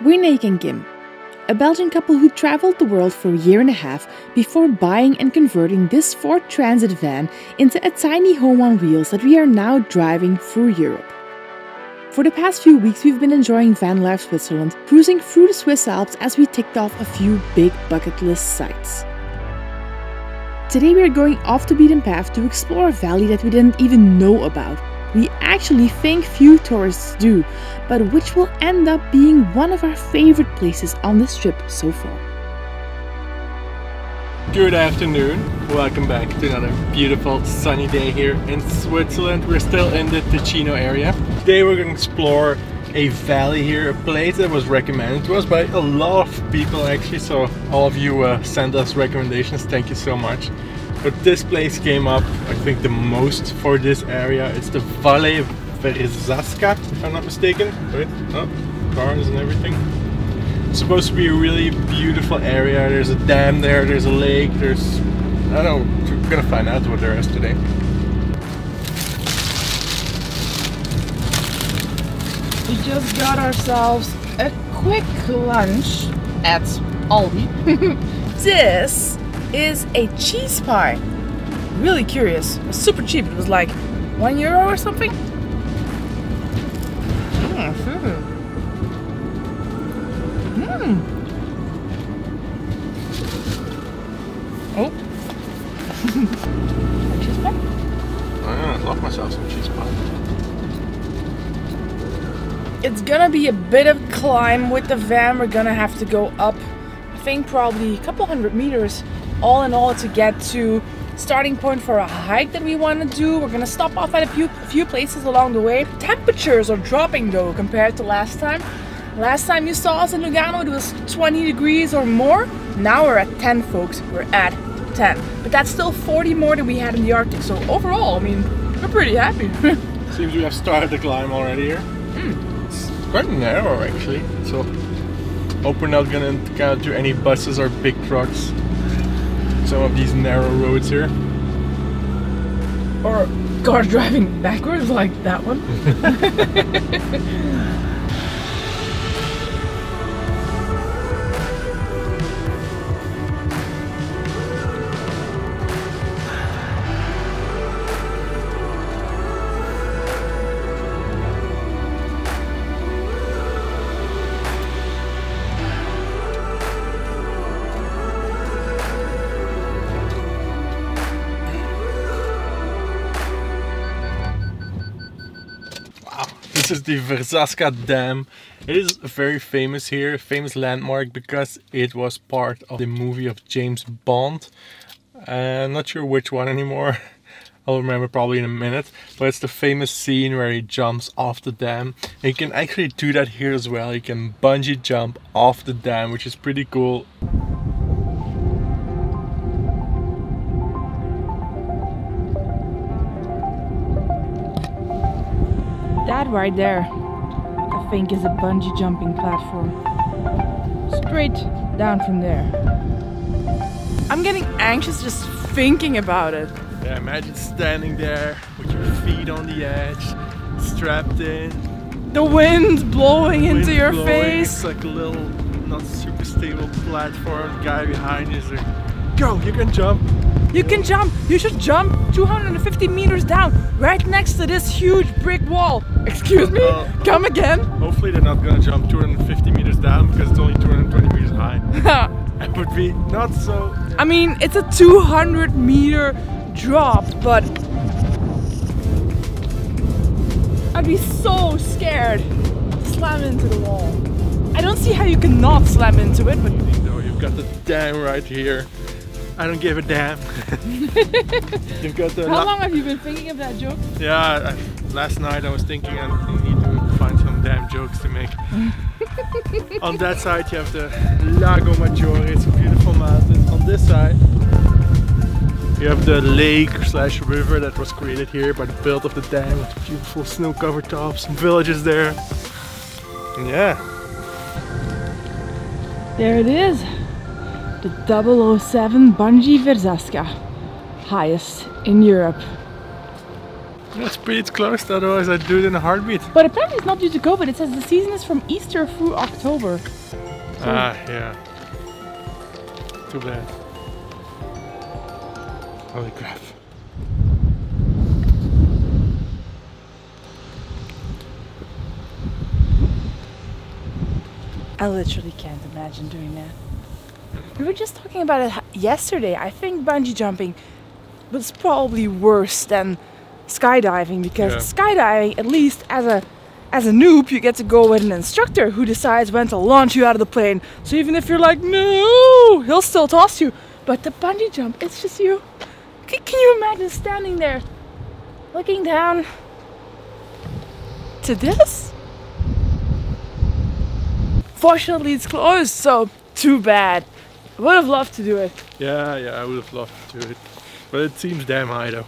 We're Nick and Kim, a Belgian couple who traveled the world for a year and a half before buying and converting this Ford Transit van into a tiny home on wheels that we are now driving through Europe. For the past few weeks we've been enjoying Vanlife Switzerland, cruising through the Swiss Alps as we ticked off a few big bucket list sites. Today we are going off the beaten path to explore a valley that we didn't even know about. We actually think few tourists do, but which will end up being one of our favorite places on this trip so far. Good afternoon, welcome back to another beautiful sunny day here in Switzerland. We're still in the Ticino area. Today we're going to explore a valley here, a place that was recommended to us by a lot of people actually, so all of you sent us recommendations, thank you so much. But this place came up, I think, the most for this area. It's the Valley Verzasca, if I'm not mistaken. Wait, oh, cars and everything. It's supposed to be a really beautiful area. There's a dam there, there's a lake, there's... I don't know, we're gonna find out what there is today. We just got ourselves a quick lunch at Aldi. This is a cheese pie. Really curious. It was super cheap. It was like €1 or something. Oh. Cheese pie? I love myself some cheese pie. It's gonna be a bit of climb with the van. We're gonna have to go up, I think probably a couple hundred meters all in all to get to starting point for a hike that we want to do. We're gonna stop off at a few places along the way. Temperatures are dropping though compared to last time. Last time you saw us in Lugano it was 20 degrees or more. Now we're at 10 folks, we're at 10. But that's still 40 more than we had in the Arctic. So overall, I mean, we're pretty happy. Seems we have started the climb already here. It's quite narrow actually, so hope we're not gonna encounter any buses or big trucks. Some of these narrow roads here. Or cars driving backwards like that one. This is the Verzasca Dam. It is very famous here, a famous landmark because it was part of the movie of James Bond. I'm not sure which one anymore. I'll remember probably in a minute. But it's the famous scene where he jumps off the dam. And you can actually do that here as well. You can bungee jump off the dam, which is pretty cool. That right there, I think, is a bungee jumping platform. Straight down from there. I'm getting anxious just thinking about it. Yeah, imagine standing there with your feet on the edge, strapped in. The wind blowing into your face. It's like a little, not super stable platform. The guy behind you is like, go, you can jump. You can jump! You should jump 250 meters down, right next to this huge brick wall. Excuse me? Come again? Hopefully they're not gonna jump 250 meters down because it's only 220 meters high. That would be not so... I mean, it's a 200 meter drop, but... I'd be so scared to slam into the wall. I don't see how you can not slam into it, but... No, you've got the dam right here. I don't give a damn. You've got the... How long have you been thinking of that joke? Yeah, last night I was thinking I need to find some damn jokes to make. On that side you have the Lago Maggiore, it's a beautiful mountain. On this side you have the lake slash river that was created here by the build of the dam with beautiful snow-covered tops, some villages there. And yeah. There it is. The 007 Bungee Verzasca, highest in Europe. It's pretty close, otherwise I'd do it in a heartbeat. But apparently it's not due to COVID. It says the season is from Easter through October. Ah, yeah. Too bad. Holy crap. I literally can't imagine doing that. We were just talking about it yesterday. I think bungee jumping was probably worse than skydiving, because skydiving, at least as a noob, you get to go with an instructor who decides when to launch you out of the plane. So even if you're like, no, he'll still toss you. But the bungee jump, it's just you. Can you imagine standing there, looking down to this? Fortunately, it's closed, so too bad. I would have loved to do it. Yeah, I would have loved to do it. But it seems damn high though.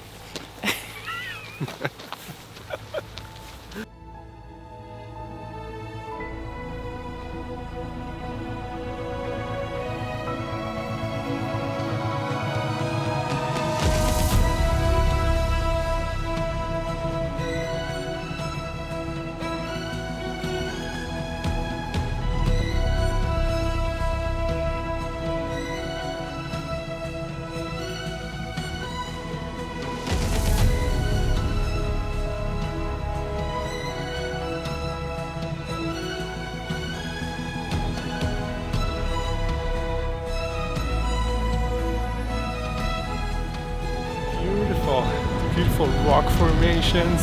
Beautiful rock formations,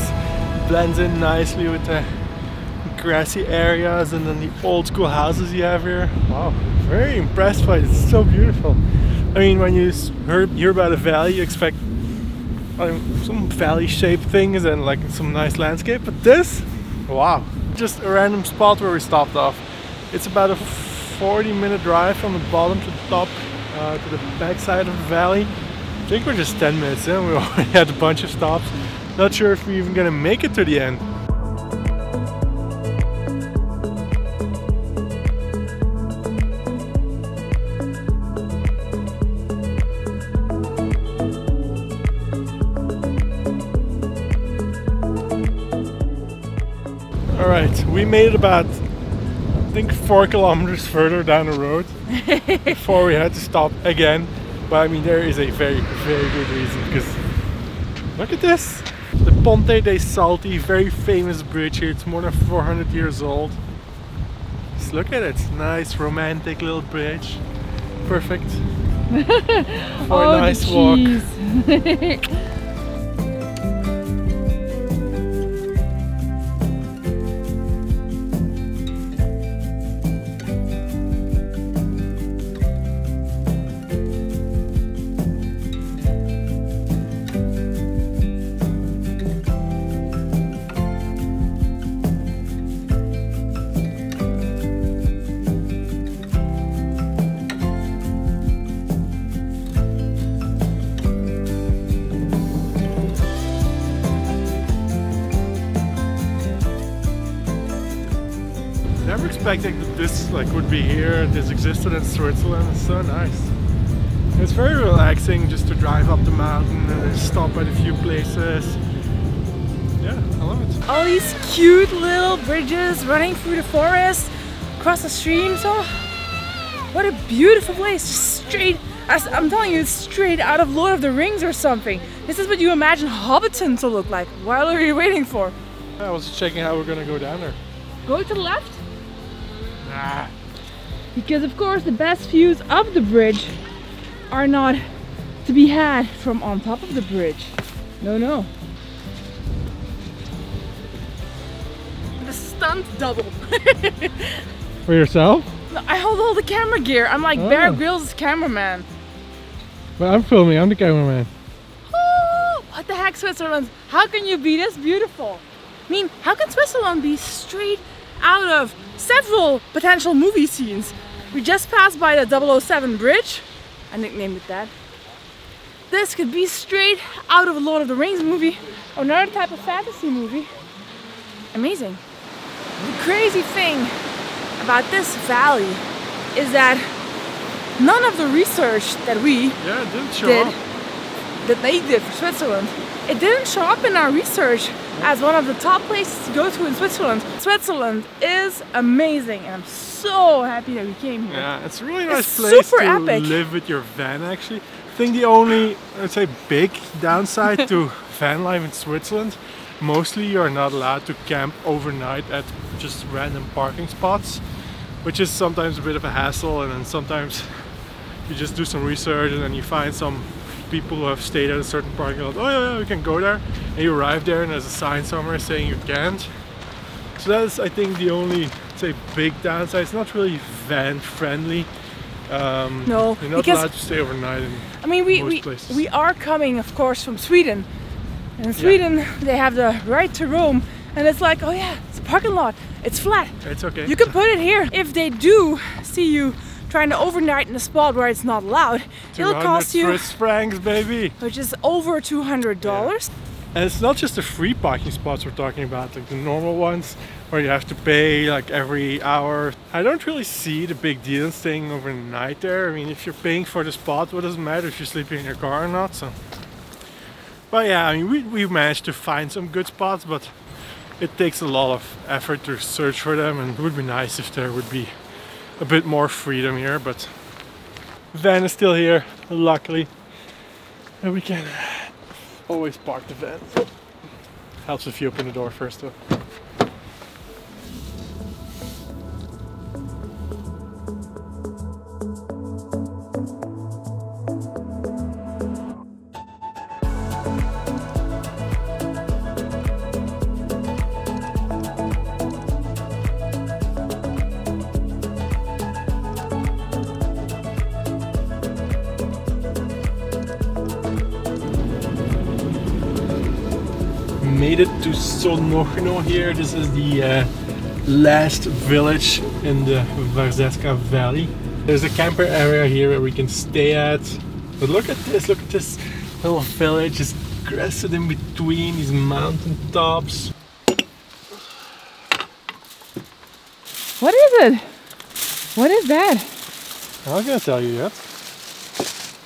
blends in nicely with the grassy areas and then the old school houses you have here. Wow, very impressed by it. It's so beautiful. I mean, when you hear about a valley, you expect some valley shaped things and like some nice landscape, but this, wow, just a random spot where we stopped off. It's about a 40-minute drive from the bottom to the top to the back side of the valley. I think we're just 10 minutes in. We already had a bunch of stops. Not sure if we're even gonna make it to the end. Alright, we made it about, I think, 4 kilometers further down the road before we had to stop again. But I mean, there is a very, very good reason, because look at this! The Ponte dei Salti, very famous bridge here. It's more than 400 years old. Just look at it. Nice, romantic little bridge. Perfect for a nice walk. Never expecting that this would be here. This existed in Switzerland. It's so nice. It's very relaxing just to drive up the mountain and then stop at a few places. Yeah, I love it. All these cute little bridges running through the forest, across the streams. Oh, what a beautiful place! Just straight, I'm telling you, it's straight out of Lord of the Rings or something. This is what you imagine Hobbiton to look like. What are you waiting for? I was just checking how we're gonna go down there. Go to the left? Nah. Because of course the best views of the bridge are not to be had from on top of the bridge. No, no. The stunt double. For yourself? No, I hold all the camera gear. I'm like Bear Grylls' cameraman. But I'm filming, I'm the cameraman. Oh, what the heck, Switzerland? How can you be this beautiful? I mean, how can Switzerland be straight out of several potential movie scenes? We just passed by the 007 bridge. I nicknamed it that. This could be straight out of a Lord of the Rings movie or another type of fantasy movie. Amazing. The crazy thing about this valley is that none of the research that we didn't show did, up. that they did for Switzerland, it didn't show up in our research as one of the top places to go to in Switzerland. Switzerland is amazing, and I'm so happy that we came here. Yeah, it's a really nice place to live with your van actually. I think the only, let's say, big downside to van life in Switzerland, mostly you're not allowed to camp overnight at just random parking spots, which is sometimes a bit of a hassle, and then sometimes you just do some research and then you find some people who have stayed at a certain parking lot. Oh yeah, you can go there, and you arrive there and there's a sign somewhere saying you can't. So that is, I think, the only, say, big downside. It's not really van friendly. No, you're not allowed to stay overnight in most places. We are coming, of course, from Sweden. And in Sweden, they have the right to roam, and it's like, oh yeah, it's a parking lot, it's flat. It's okay. You can put it here. If they do see you trying to overnight in a spot where it's not allowed, it'll cost you Swiss francs, baby, which is over $200. Yeah. And it's not just the free parking spots we're talking about, like the normal ones where you have to pay like every hour. I don't really see the big deal in staying overnight there. I mean, if you're paying for the spot, what does it matter if you're sleeping in your car or not? So, but yeah, I mean, we managed to find some good spots, but it takes a lot of effort to search for them, and it would be nice if there would be a bit more freedom here. But van is still here, luckily, and we can always park the van. Helps if you open the door first though. Made it to Sonogno here. This is the last village in the Verzasca valley. There's a camper area here where we can stay at. But look at this little village, just grassed in between these mountain tops. What is it? What is that? I'm not gonna tell you yet.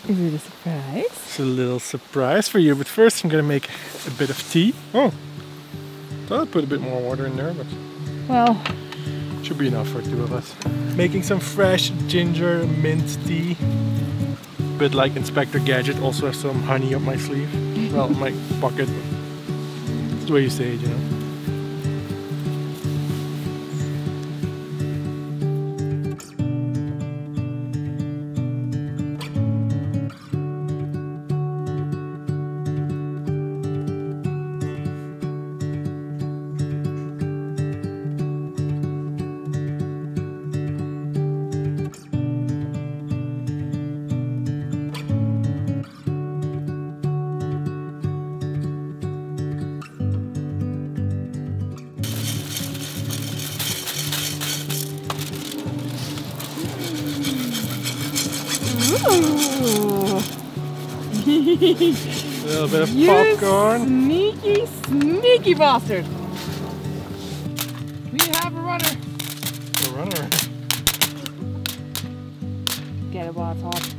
Is it a surprise? It's a little surprise for you, but first I'm gonna make a bit of tea. Oh, thought I'd put a bit more water in there, but well, should be enough for two of us. Making some fresh ginger mint tea. A bit like Inspector Gadget, also have some honey up my sleeve. Well, my pocket. It's the way you say it, you know. A little bit of popcorn. Sneaky, sneaky bastard. We have a runner. A runner. Get it while it's hot.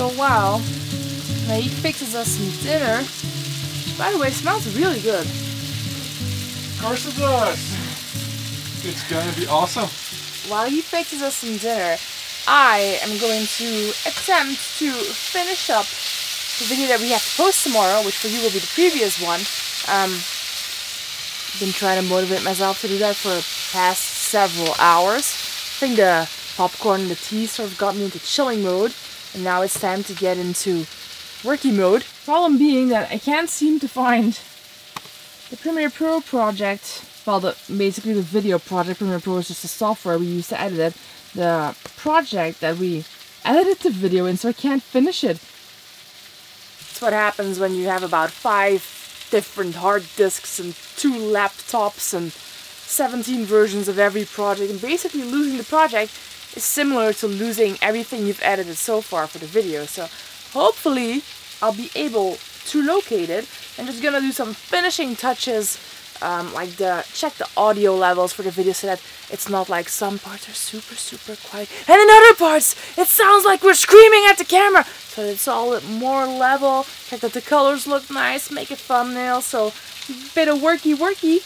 So while he fixes us some dinner, by the way, it smells really good. Of course it does. It's gonna be awesome. While he fixes us some dinner, I am going to attempt to finish up the video that we have to post tomorrow, which for you will be the previous one. Been trying to motivate myself to do that for the past several hours. I think the popcorn and the tea sort of got me into chilling mode, and now it's time to get into worky mode. Problem being that I can't seem to find the Premiere Pro project. Well, basically the video project. Premiere Pro is just the software we use to edit it. The project that we edited the video in, so I can't finish it. That's what happens when you have about 5 different hard disks and 2 laptops and 17 versions of every project, and basically losing the project is similar to losing everything you've edited so far for the video. So hopefully I'll be able to locate it. I'm just gonna do some finishing touches, like check the audio levels for the video so that it's not like some parts are super quiet and in other parts it sounds like we're screaming at the camera. So it's all more level. Check that the colors look nice, make a thumbnail, so a bit of worky.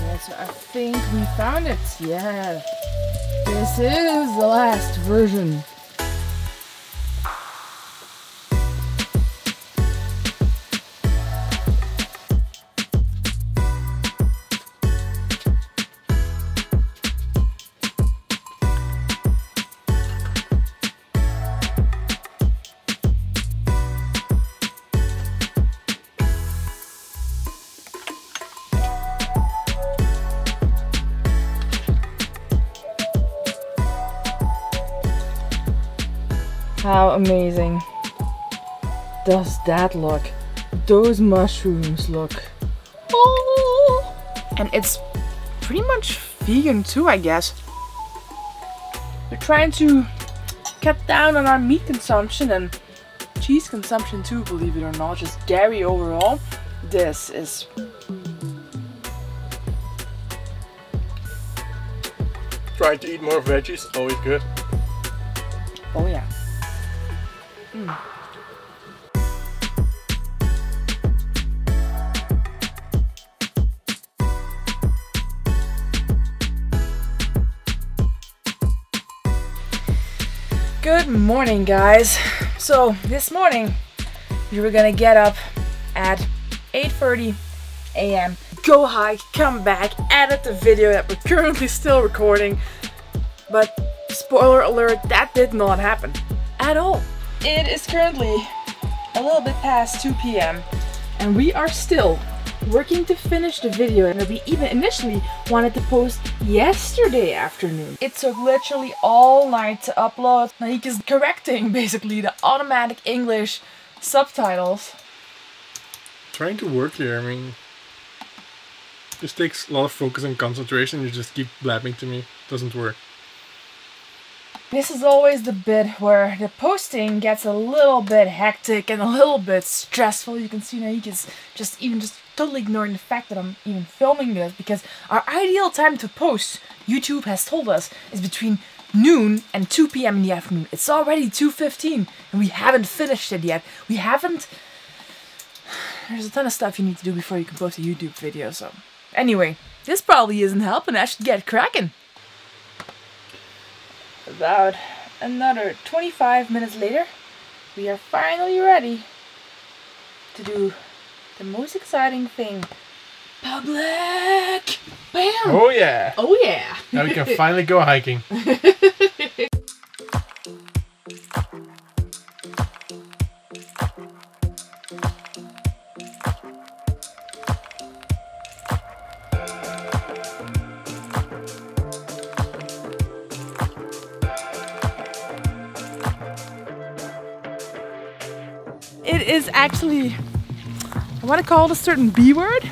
Yes, I think we found it. Yeah. This is the last version. How amazing does that look? Those mushrooms look. Oh! And it's pretty much vegan too, I guess. We're trying to cut down on our meat consumption and cheese consumption too, believe it or not, just dairy overall. This is Trying to eat more veggies, always good. oh yeah. Good morning, guys. So this morning we were gonna get up at 8:30 a.m. go hike, come back, edit the video that we're currently still recording, but spoiler alert, that did not happen at all. It is currently a little bit past 2 p.m. and we are still working to finish the video that we even initially wanted to post yesterday afternoon. It took literally all night to upload. Naik is correcting basically the automatic English subtitles. Trying to work here, I mean, just takes a lot of focus and concentration. You just keep blabbing to me. Doesn't work. This is always the bit where the posting gets a little bit hectic and a little bit stressful. You can see Naik is just totally ignoring the fact that I'm even filming this, because our ideal time to post, YouTube has told us, is between noon and 2 p.m. in the afternoon. It's already 2:15 and we haven't finished it yet. There's a ton of stuff you need to do before you can post a YouTube video, so anyway, this probably isn't helping. I should get cracking. About another 25 minutes later, we are finally ready to do the most exciting thing. Public! Bam! Oh yeah! Oh yeah! Now we can finally go hiking. It is actually, I want to call it a certain B word,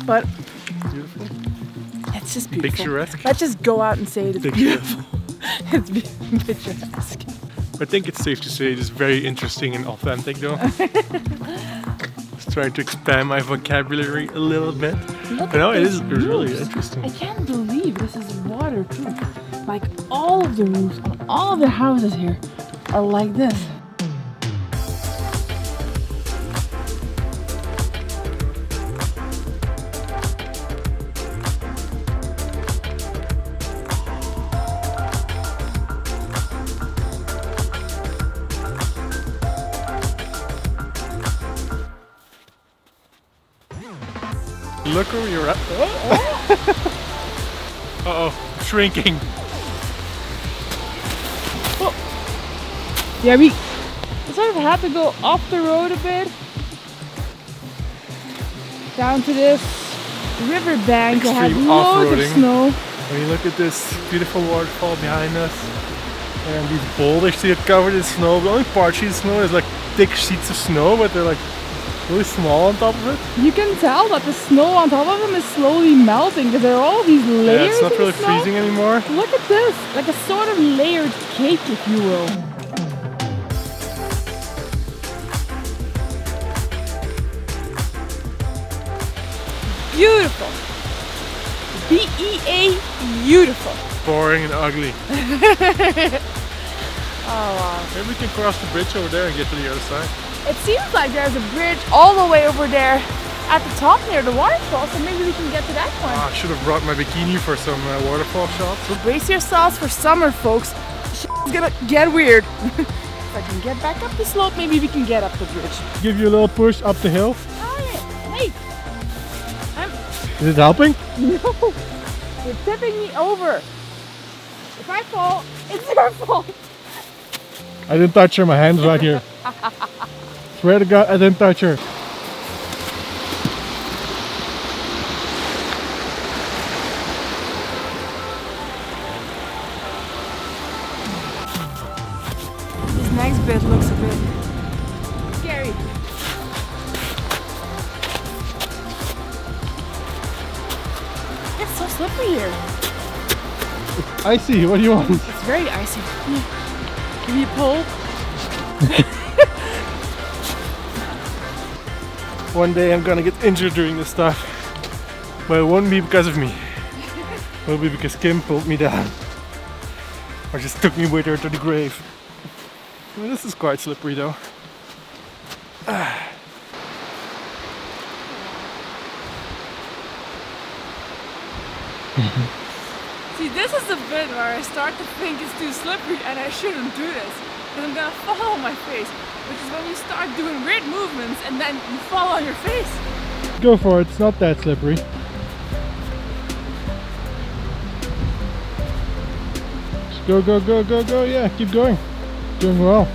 but Beautiful. it's just beautiful. Picturesque. Let's just go out and say it is Picturesque. beautiful. It's picturesque. I think it's safe to say it is very interesting and authentic though. Just trying to expand my vocabulary a little bit. Look But no, at it this is really roofs. interesting. I can't believe this is waterproof. Like all of the roofs on all of the houses here are like this. Look where you're at. Uh-oh, shrinking. Oh. Yeah, we sort of have to go off the road a bit. Down to this riverbank that has loads of snow. When you look at this beautiful waterfall behind us, and these boulders see it covered in snow. The only partially in snow is like thick sheets of snow, but they're like really small on top of it. You can tell that the snow on top of them is slowly melting because there are all these layers. Yeah, it's not really freezing anymore. Look at this, like a sort of layered cake, if you will. Beautiful. B-E-A, beautiful. Boring and ugly. Oh wow. Maybe we can cross the bridge over there and get to the other side. It seems like there's a bridge all the way over there at the top near the waterfall, so maybe we can get to that one. I should have brought my bikini for some waterfall shots. So brace yourselves for summer, folks. It's gonna get weird. If I can get back up the slope, maybe we can get up the bridge. Give you a little push up the hill. Hey! Is it helping? No! You're tipping me over. If I fall, it's your fault. I didn't touch her, my hand's right here. Swear to God, I didn't touch her. This next bit looks a bit scary. It's so slippery here. Icy, what do you want? It's very icy. Can you pull? One day I'm gonna get injured doing this stuff. But it won't be because of me. It will be because Kim pulled me down. Or just took me with her to the grave. I mean, this is quite slippery though. See, this is the bit where I start to think it's too slippery and I shouldn't do this. Because I'm gonna fall on my face. Which is when you start doing weird movements and then you fall on your face. Go for it, it's not that slippery. Just go, go, go, go, go, yeah, keep going. Doing well.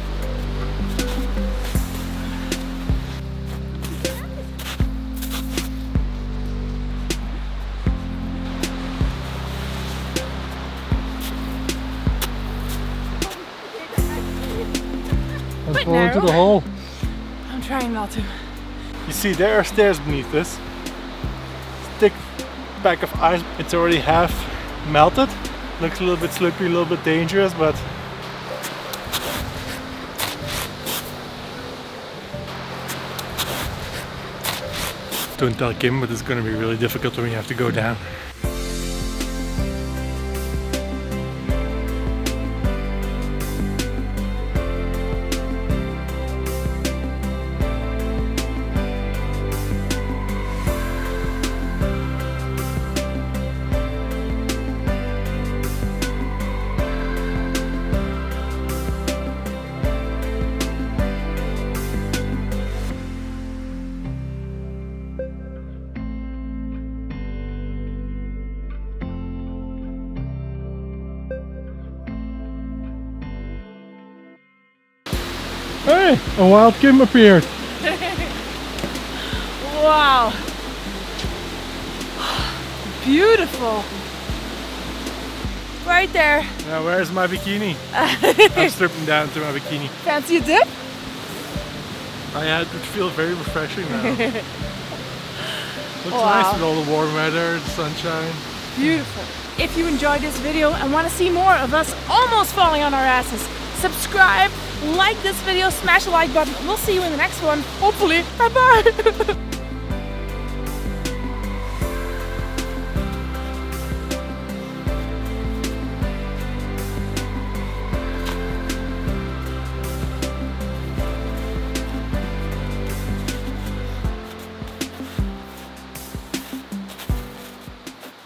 I'm falling to the hole. I'm trying not to. You see, there are stairs beneath this. Thick pack of ice. It's already half melted. Looks a little bit slippery, a little bit dangerous, but don't tell Kim, but it's going to be really difficult when we have to go down. Hey, a wild Kim appeared. Wow. Beautiful. Right there. Now where's my bikini? I'm stripping down to my bikini. Fancy a dip? It feels very refreshing now. Looks Wow. nice with all the warm weather, the sunshine. Beautiful. If you enjoyed this video and want to see more of us almost falling on our asses, subscribe, like this video, smash the like button. We'll see you in the next one. Hopefully. Bye bye.